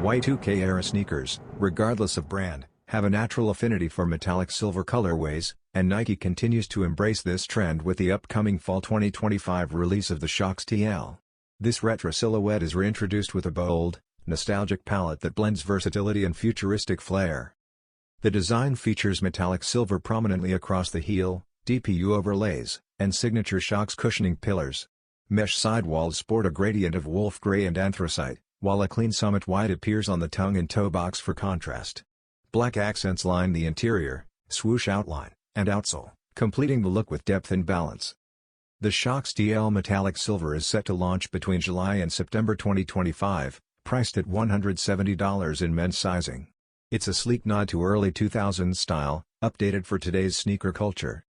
Y2K era sneakers, regardless of brand, have a natural affinity for metallic silver colorways, and Nike continues to embrace this trend with the upcoming Fall 2025 release of the Shox TL. This retro silhouette is reintroduced with a bold, nostalgic palette that blends versatility and futuristic flair. The design features metallic silver prominently across the heel, DPU overlays, and signature Shox cushioning pillars. Mesh sidewalls sport a gradient of wolf gray and anthracite, while a clean summit white appears on the tongue and toe box for contrast. Black accents line the interior, swoosh outline, and outsole, completing the look with depth and balance. The Shox TL metallic silver is set to launch between July and September 2025, priced at $170 in men's sizing. It's a sleek nod to early 2000s style, updated for today's sneaker culture.